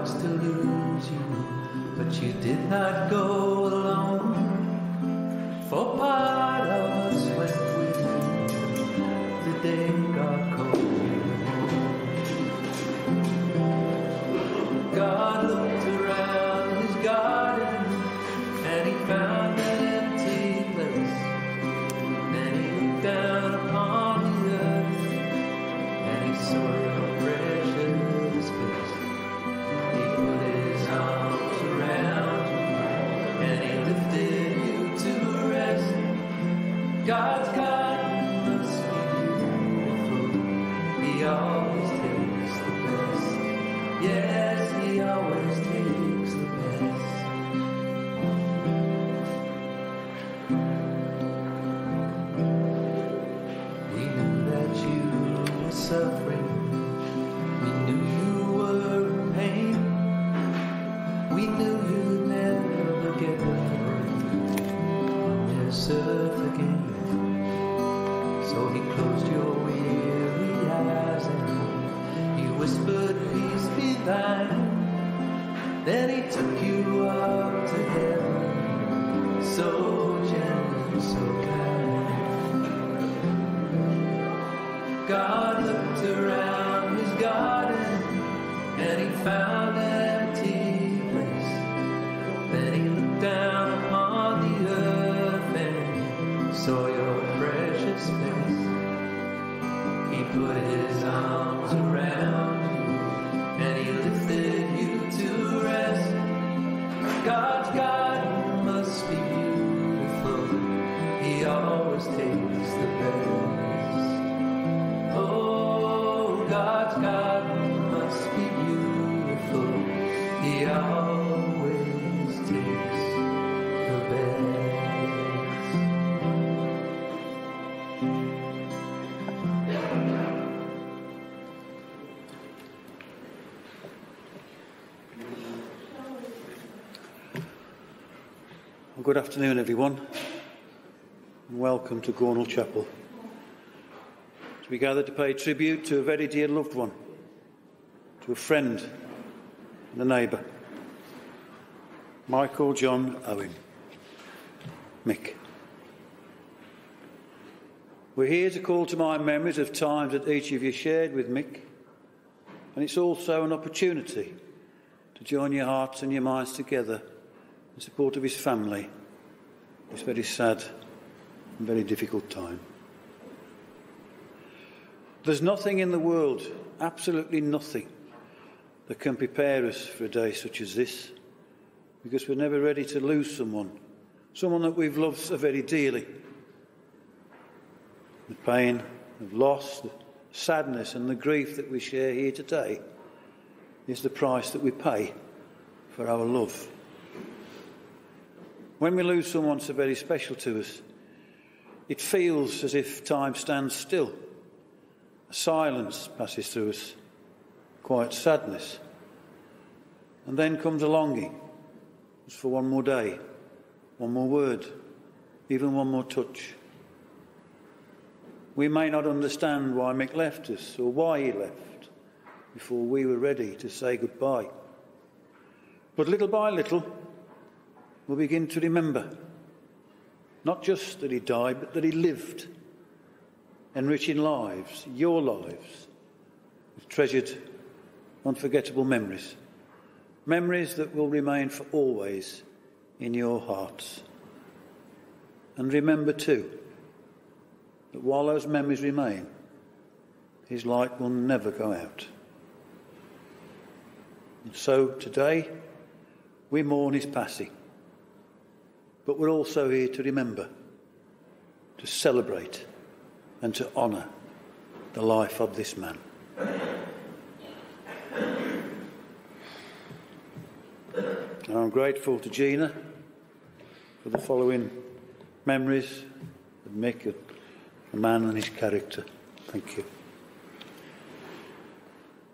was to lose you, but you did not go alone. For part of us went with you the day got cold. God looked around his garden and he found an empty place. Then he looked down upon the earth and he saw your precious face. He put his arms around you and he lifted you to rest. God's garden must be beautiful. He always takes the best. Yes, he always takes the best. We knew that you were suffering. We knew you were in pain. We knew you'd never get better on this earth again. So he closed your weary eyes and he whispered, peace be thine. Then he took you up to heaven, so gentle, so kind. God looked around his garden and he found an empty place. Then he looked down upon the earth and saw your precious face. He put his arms around you and he lifted you to rest. God's garden must be beautiful. He always takes the best. Oh, God's garden must be beautiful. He always takes the best. Good afternoon, everyone, and welcome to Gornal Chapel. As we gather to pay tribute to a very dear loved one, to a friend and a neighbour, Michael John Owen, Mick. We're here to call to mind memories of times that each of you shared with Mick, and it's also an opportunity to join your hearts and your minds together in support of his family, this very sad and very difficult time. There's nothing in the world, absolutely nothing, that can prepare us for a day such as this, because we're never ready to lose someone that we've loved so very dearly. The pain of loss, the sadness and the grief that we share here today is the price that we pay for our love. When we lose someone so very special to us, it feels as if time stands still. A silence passes through us, quiet sadness. And then comes a longing, just for one more day, one more word, even one more touch. We may not understand why Mick left us or why he left before we were ready to say goodbye. But little by little, we'll begin to remember, not just that he died, but that he lived, enriching lives, your lives, with treasured, unforgettable memories. Memories that will remain for always in your hearts. And remember too, that while those memories remain, his light will never go out. And so today, we mourn his passing. But we're also here to remember, to celebrate and to honour the life of this man. And I'm grateful to Gina for the following memories of Mick, of the man and his character. Thank you.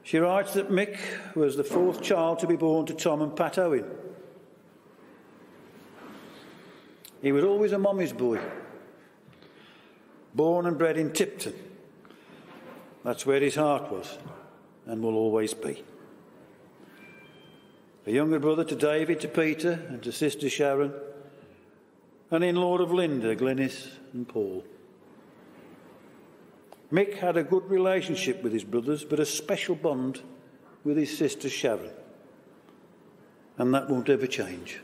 She writes that Mick was the fourth child to be born to Tom and Pat Owen. He was always a mommy's boy, born and bred in Tipton. That's where his heart was and will always be. a younger brother to David, to Peter and to Sister Sharon, an in-law of Linda, Glenys and Paul. Mick had a good relationship with his brothers, but a special bond with his sister Sharon, and that won't ever change.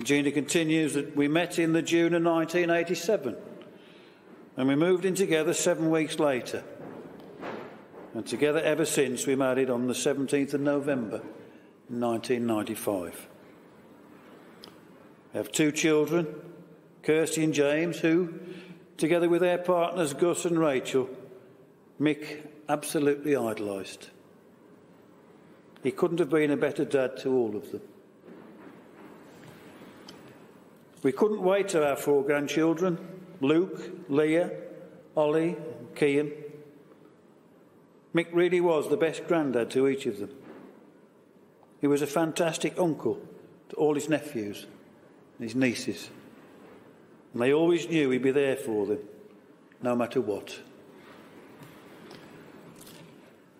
Gina continues that we met in the June of 1987, and we moved in together 7 weeks later, and together ever since. We married on the 17th of November 1995. I have 2 children, Kirsty and James, who, together with their partners Gus and Rachel, Mick absolutely idolised. He couldn't have been a better dad to all of them. We couldn't wait to our 4 grandchildren, Luke, Leah, Ollie, and Kian. Mick really was the best granddad to each of them. He was a fantastic uncle to all his nephews and his nieces, and they always knew he'd be there for them, no matter what.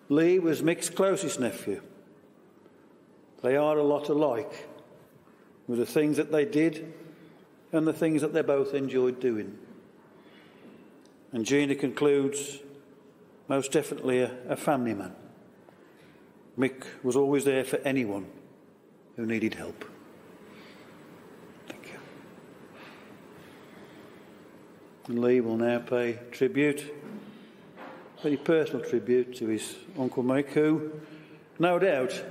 Lee was Mick's closest nephew. They are a lot alike, with the things that they did and the things that they both enjoyed doing. And Gina concludes, most definitely a family man. Mick was always there for anyone who needed help. Thank you. And Lee will now pay tribute, very personal tribute, to his Uncle Mick, who, no doubt,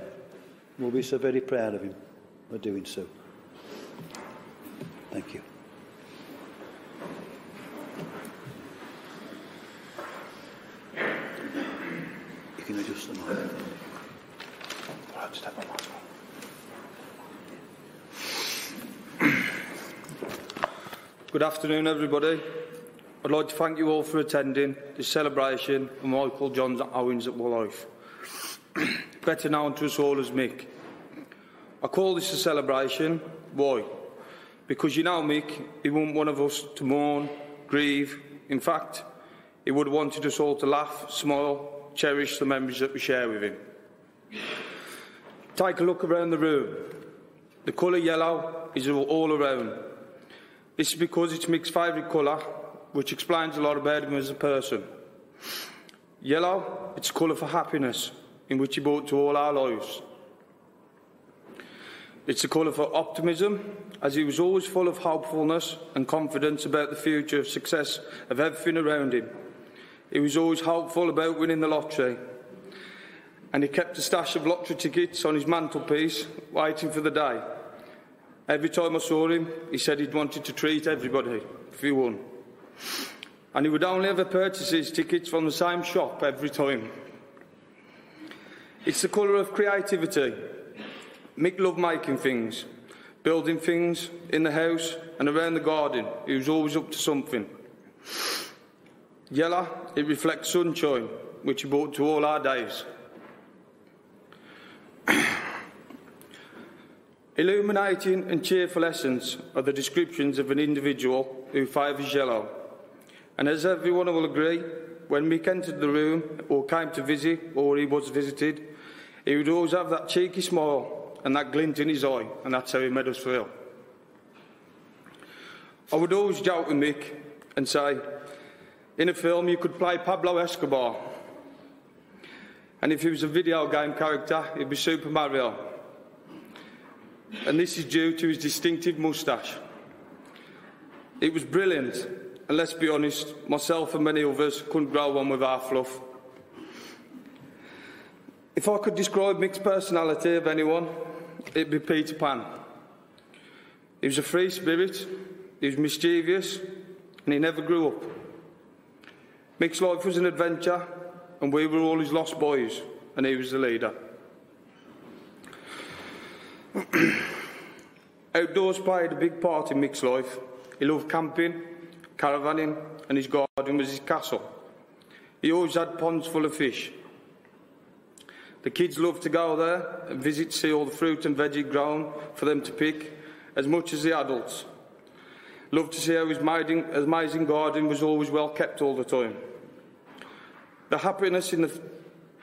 will be so very proud of him for doing so. Thank you. You can adjust the microphone. I'll just have my mask on. Good afternoon, everybody. I'd like to thank you all for attending this celebration of Michael John Owen's life, better known to us all as Mick. I call this a celebration. Why? Because you know Mick, he wasn't one of us to mourn, grieve. In fact, he would have wanted us all to laugh, smile, cherish the memories that we share with him. Take a look around the room. The colour yellow is all around. This is because it's Mick's favourite colour, which explains a lot about him as a person. Yellow, it's a colour for happiness, in which he brought to all our lives. It's a colour for optimism, as he was always full of hopefulness and confidence about the future success of everything around him. He was always hopeful about winning the lottery, and he kept a stash of lottery tickets on his mantelpiece, waiting for the day. Every time I saw him, he said he'd wanted to treat everybody if he won. And he would only ever purchase his tickets from the same shop every time. It's the colour of creativity. Mick loved making things, building things in the house and around the garden. He was always up to something. Yellow, it reflects sunshine, which he brought to all our days. Illuminating and cheerful essence are the descriptions of an individual who favours yellow. And as everyone will agree, when Mick entered the room or came to visit or he was visited, he would always have that cheeky smile and that glint in his eye, and that's how he made us feel. I would always joke with Mick and say, in a film you could play Pablo Escobar, and if he was a video game character, he'd be Super Mario. And this is due to his distinctive moustache. It was brilliant, and let's be honest, myself and many others couldn't grow one with our fluff. If I could describe Mick's personality of anyone, it'd be Peter Pan. He was a free spirit, he was mischievous, and he never grew up. Mick's life was an adventure, and we were all his lost boys, and he was the leader. Outdoors played a big part in Mick's life. He loved camping, caravanning, and his garden was his castle. He always had ponds full of fish. The kids loved to go there and visit, see all the fruit and veggie grown for them to pick, as much as the adults. Loved to see how his amazing garden was always well kept all the time. The happiness in the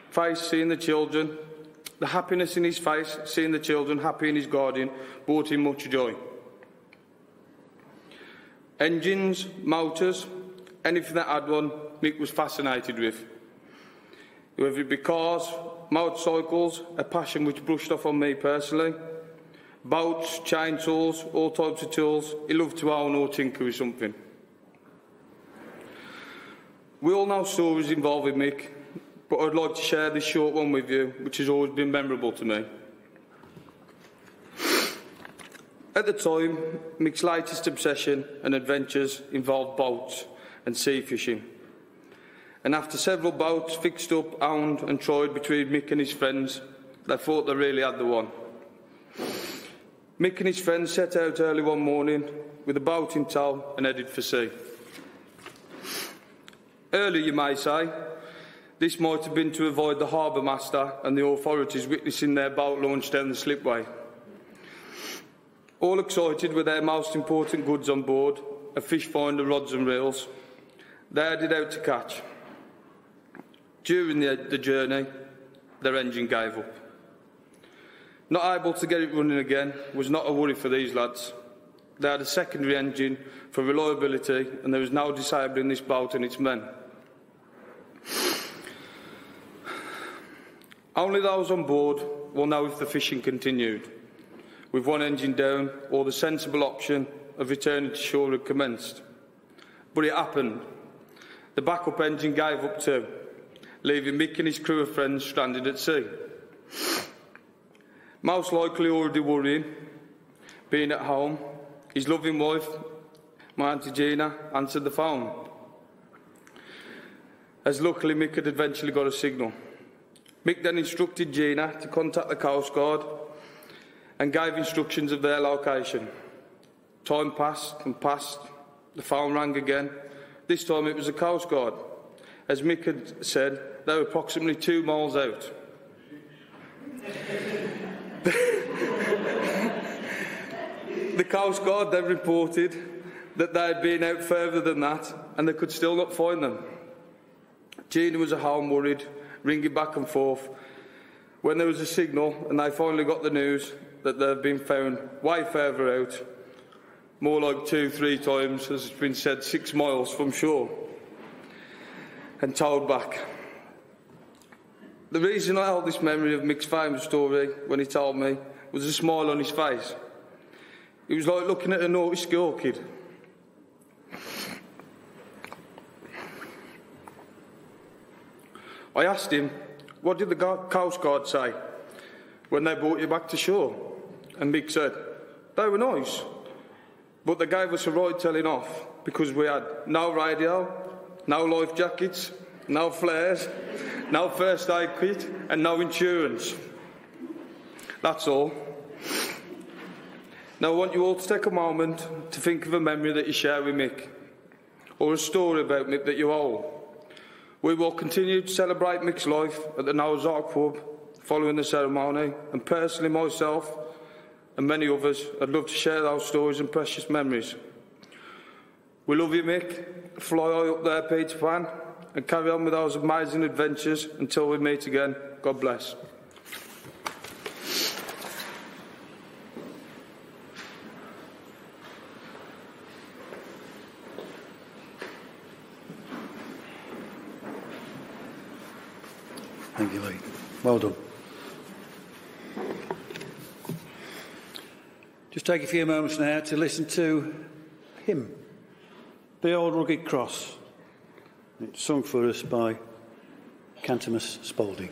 face seeing the children The happiness in his face, seeing the children happy in his garden, brought him much joy. Engines, motors, anything that had one, Mick was fascinated with. Whether it be cars, motorcycles, a passion which brushed off on me personally, boats, chainsaws, all types of tools, he loved to own or tinker with something. We all know stories involving Mick, but I'd like to share this short one with you, which has always been memorable to me. At the time, Mick's latest obsession and adventures involved boats and sea fishing. And after several boats fixed up, owned and tried between Mick and his friends, they thought they really had the one. Mick and his friends set out early one morning with a boat in tow and headed for sea. Early, you may say. This might have been to avoid the harbour master and the authorities witnessing their boat launch down the slipway. All excited with their most important goods on board, a fish finder, rods and reels, they headed out to catch. During the journey, their engine gave up. Not able to get it running again was not a worry for these lads. They had a secondary engine for reliability, and there was no disabling this boat and its men. Only those on board will know if the fishing continued, with one engine down, or the sensible option of returning to shore had commenced. But it happened. The backup engine gave up too, leaving Mick and his crew of friends stranded at sea. Most likely already worrying, being at home, his loving wife, my Auntie Gina, answered the phone. As luckily Mick had eventually got a signal. Mick then instructed Gina to contact the Coast Guard and gave instructions of their location. Time passed and passed. The phone rang again. This time it was the Coast Guard. As Mick had said, they were approximately 2 miles out. The Coast Guard then reported that they had been out further than that and they could still not find them. Gina was at home worried, ringing back and forth, when there was a signal and they finally got the news that they've been found way further out, more like 2-3 times, as it's been said, 6 miles from shore, and towed back. The reason I hold this memory of Mick's famous story when he told me was a smile on his face. It was like looking at a naughty school kid. I asked him, what did the Coast Guard say when they brought you back to shore? And Mick said, they were nice, but they gave us a ride telling off because we had no radio, no life jackets, no flares, no first aid kit and no insurance. That's all. Now I want you all to take a moment to think of a memory that you share with Mick, or a story about Mick that you hold. We will continue to celebrate Mick's life at the Noah's Ark pub following the ceremony, and personally myself and many others, I'd love to share those stories and precious memories. We love you, Mick. Fly high up there, Peter Pan, and carry on with those amazing adventures until we meet again. God bless. Thank you, Lee. Well done. Just take a few moments now to listen to hymn, The Old Rugged Cross. It's sung for us by Cantamus Spalding.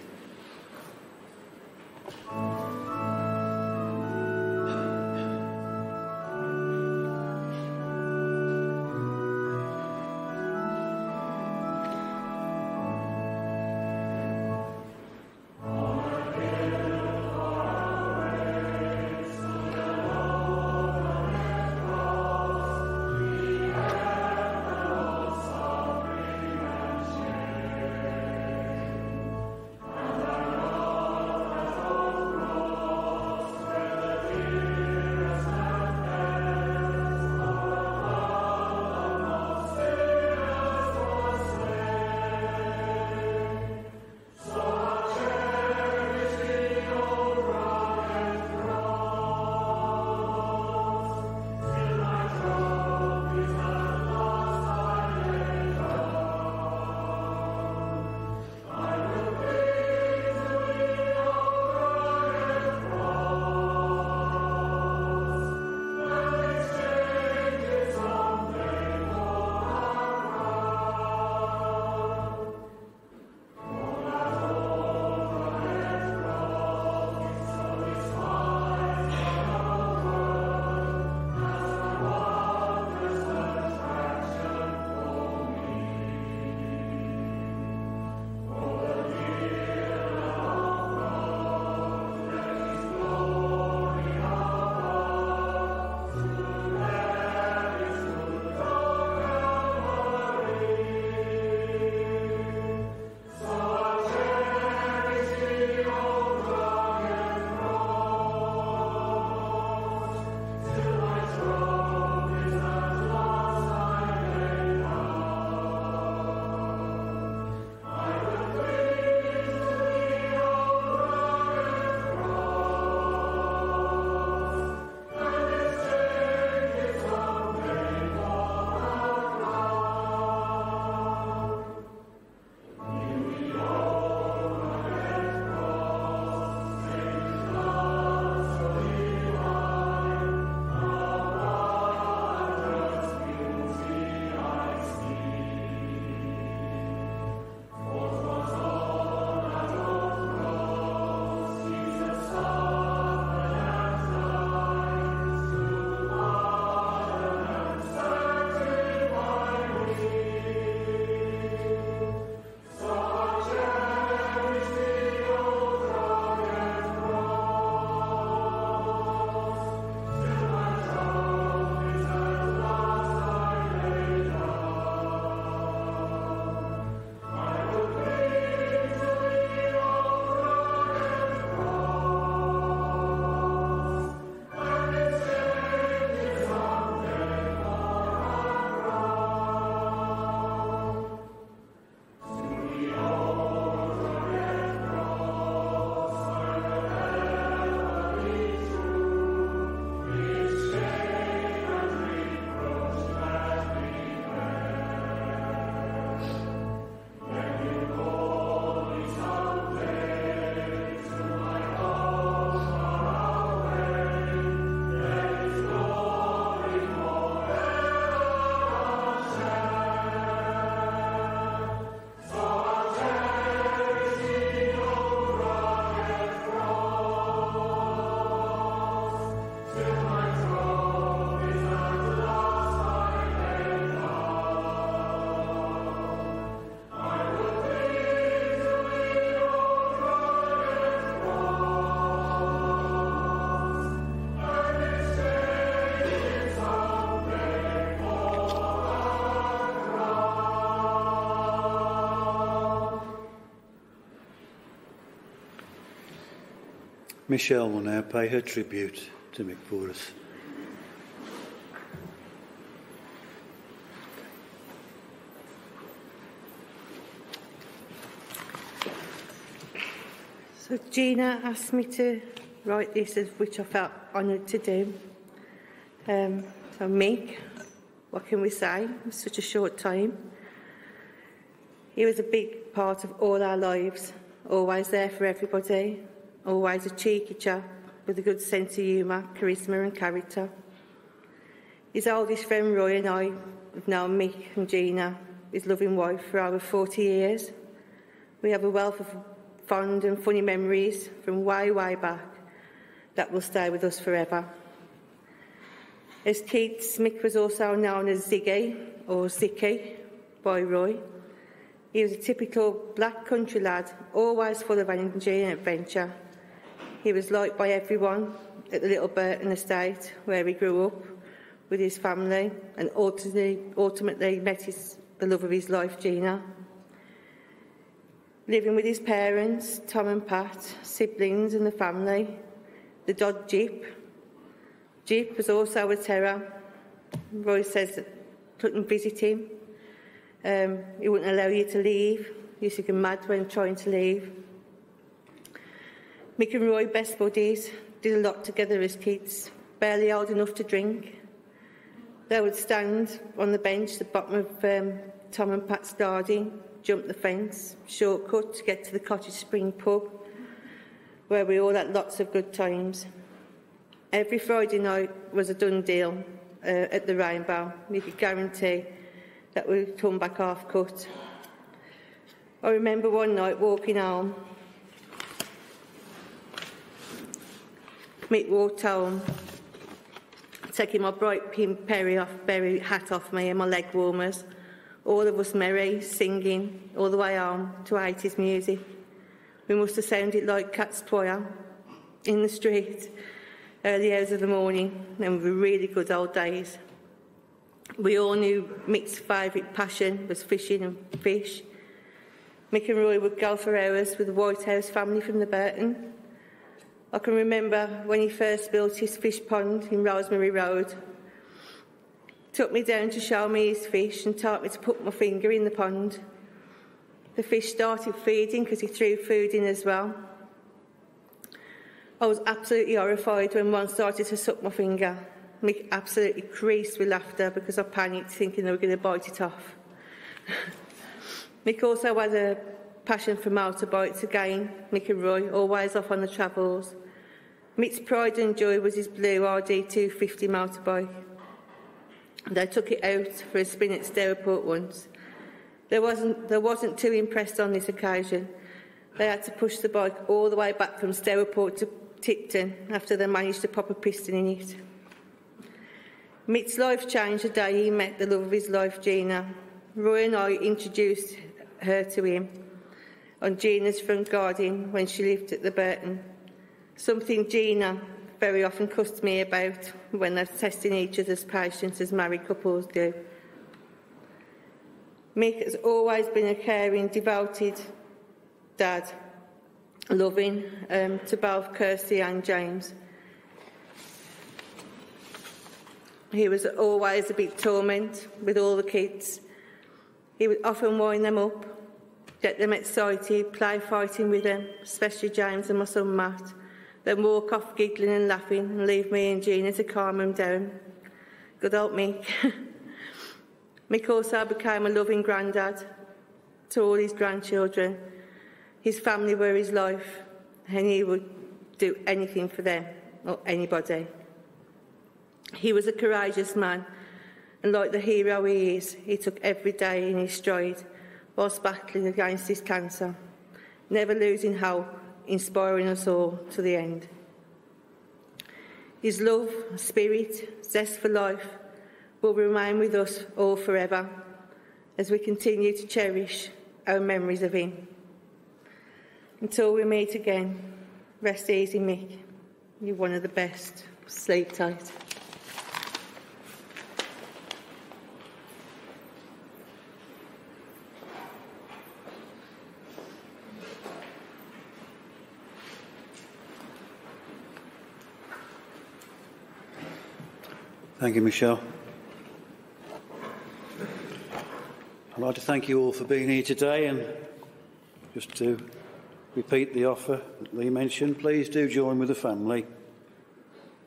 Michelle will now pay her tribute to Mick for us. So Gina asked me to write this, which I felt honoured to do. So Mick, what can we say? In such a short time. He was a big part of all our lives, always there for everybody, always a cheeky chap with a good sense of humour, charisma and character. His oldest friend Roy and I have known Mick and Gina, his loving wife, for over 40 years. We have a wealth of fond and funny memories from way, way back that will stay with us forever. As kids, Mick was also known as Ziggy, or Zicky, by Roy. He was a typical black country lad, always full of energy and adventure. He was liked by everyone at the little Burton estate where he grew up with his family and ultimately met the love of his life, Gina. Living with his parents, Tom and Pat, siblings and the family, the dog Jeep. Jeep was also a terror. Roy says that couldn't visit him. He wouldn't allow you to leave. He used to get mad when trying to leave. Mick and Roy, best buddies, did a lot together as kids, barely old enough to drink. They would stand on the bench at the bottom of Tom and Pat's garden, jump the fence, shortcut to get to the Cottage Spring pub, where we all had lots of good times. Every Friday night was a done deal at the Rainbow. You could guarantee that we'd come back half cut. I remember one night walking home. Mick walked home, taking my bright pink berry hat off me and my leg warmers. All of us merry, singing all the way home to 80s music. We must have sounded like Cat's Choir in the street, early hours of the morning, and were really good old days. We all knew Mick's favourite passion was fishing and fish. Mick and Roy would go for hours with the Whitehouse family from the Burton. I can remember when he first built his fish pond in Rosemary Road. Took me down to show me his fish and taught me to put my finger in the pond. The fish started feeding because he threw food in as well. I was absolutely horrified when one started to suck my finger. Mick absolutely creased with laughter because I panicked, thinking they were going to bite it off. Mick also had a passion for motorbikes again. Mick and Roy, always off on the travels. Mick's pride and joy was his blue RD250 motorbike. They took it out for a spin at Stourport once. They wasn't too impressed on this occasion. They had to push the bike all the way back from Stourport to Tipton after they managed to pop a piston in it. Mick's life changed the day he met the love of his life, Gina. Roy and I introduced her to him on Gina's front garden when she lived at the Burton. Something Gina very often cussed me about when they're testing each other's patience as married couples do. Mick has always been a caring, devoted dad, loving to both Kirsty and James. He was always a big torment with all the kids. He would often wind them up, get them excited, play fighting with them, especially James and my son Matt, then walk off giggling and laughing and leave me and Gina to calm them down. Good old Mick. Mick also became a loving granddad to all his grandchildren. His family were his life, and he would do anything for them or anybody. He was a courageous man, and like the hero he is, he took every day in his stride whilst battling against his cancer, never losing hope, inspiring us all to the end. His love, spirit, zest for life will remain with us all forever as we continue to cherish our memories of him. Until we meet again, rest easy, Mick. You're one of the best. Sleep tight. Thank you, Michelle. I'd like to thank you all for being here today, and just to repeat the offer that Lee mentioned, please do join with the family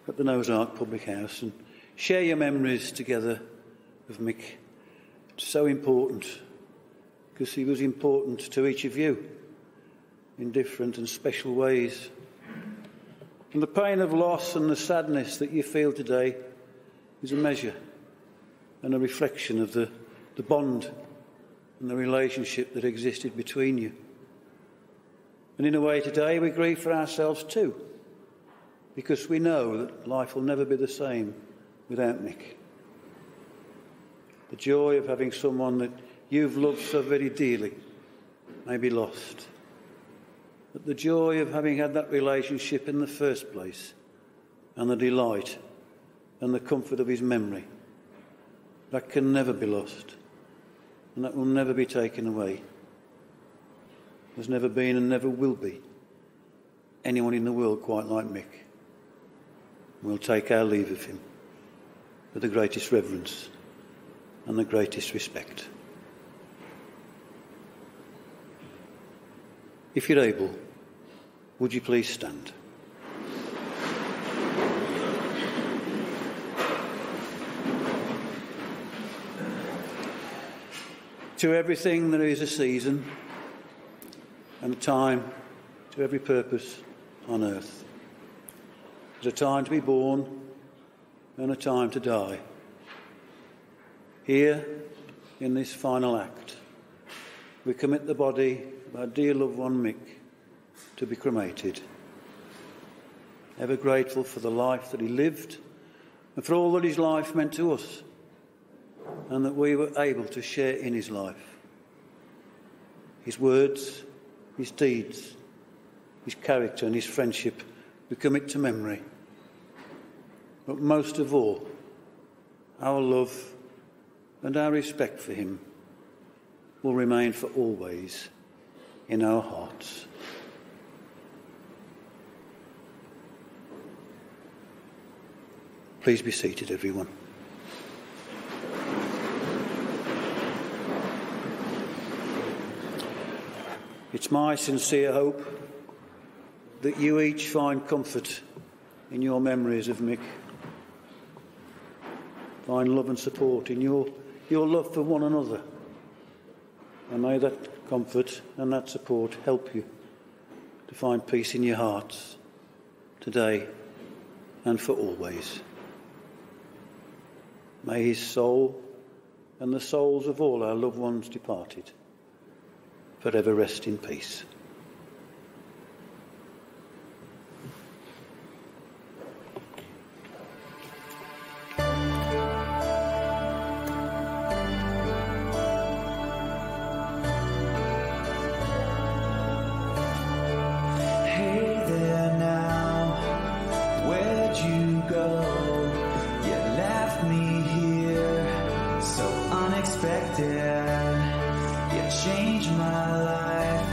at the Noah's Ark Public House and share your memories together of Mick. It's so important, because he was important to each of you in different and special ways. And the pain of loss and the sadness that you feel today is a measure and a reflection of the bond and the relationship that existed between you. And in a way today we grieve for ourselves too, because we know that life will never be the same without Mick. The joy of having someone that you've loved so very dearly may be lost. But the joy of having had that relationship in the first place, and the delight and the comfort of his memory, that can never be lost, and that will never be taken away. There's never been and never will be anyone in the world quite like Mick. We'll take our leave of him with the greatest reverence and the greatest respect. If you're able, would you please stand? To everything there is a season and a time to every purpose on earth. There's a time to be born and a time to die. Here, in this final act, we commit the body of our dear loved one Mick to be cremated. Ever grateful for the life that he lived and for all that his life meant to us, and that we were able to share in his life. His words, his deeds, his character and his friendship, we commit to memory. But most of all, our love and our respect for him will remain for always in our hearts. Please be seated, everyone. It's my sincere hope that you each find comfort in your memories of Mick. Find love and support in your love for one another. And may that comfort and that support help you to find peace in your hearts today and for always. May his soul and the souls of all our loved ones departed forever rest in peace. Changed my life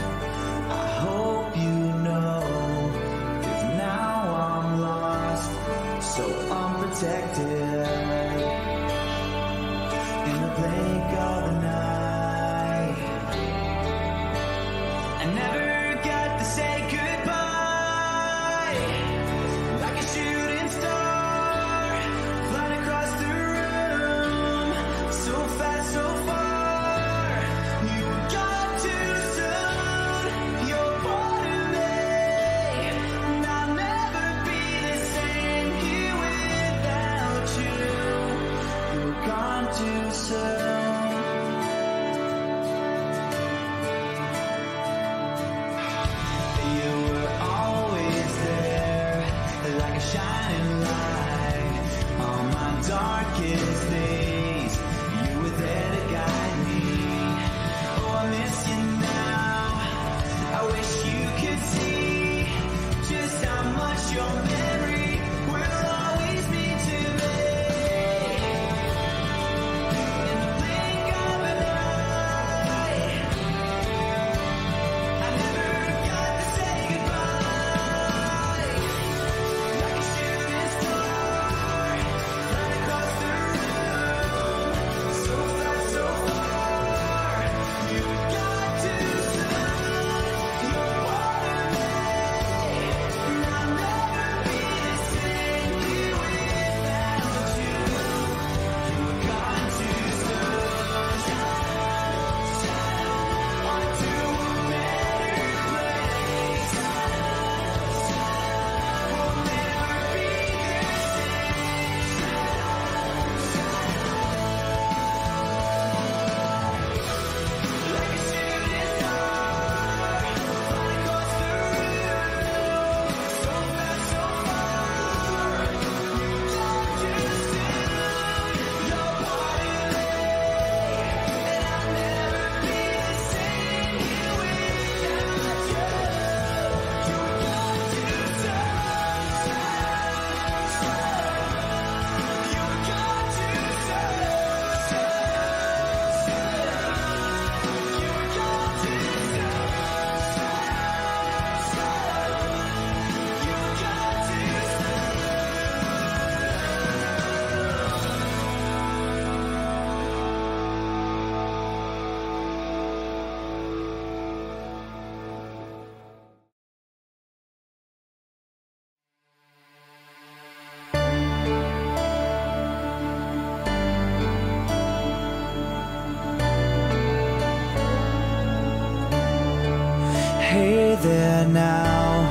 Hey there now,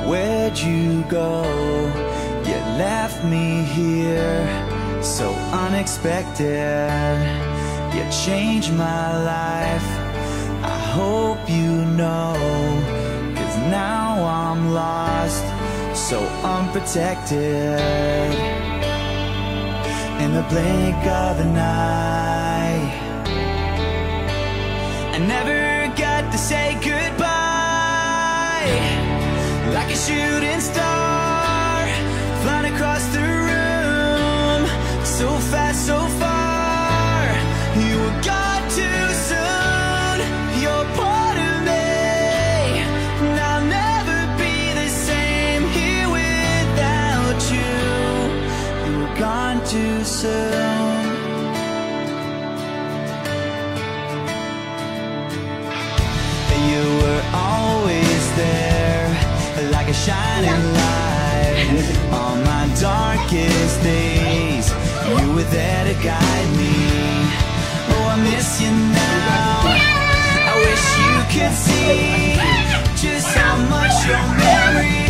where'd you go? You left me here so unexpected. You changed my life, I hope you know, 'cause now I'm lost, so unprotected. In the blink of an eye, I never got to say goodbye. Like a shooting star, flying across the room, so fast, so far. You were gone too soon, you're part of me, and I'll never be the same here without you. You were gone too soon. You were always there, like a shining light. On my darkest days, you were there to guide me. Oh, I miss you now, I wish you could see just how much your memory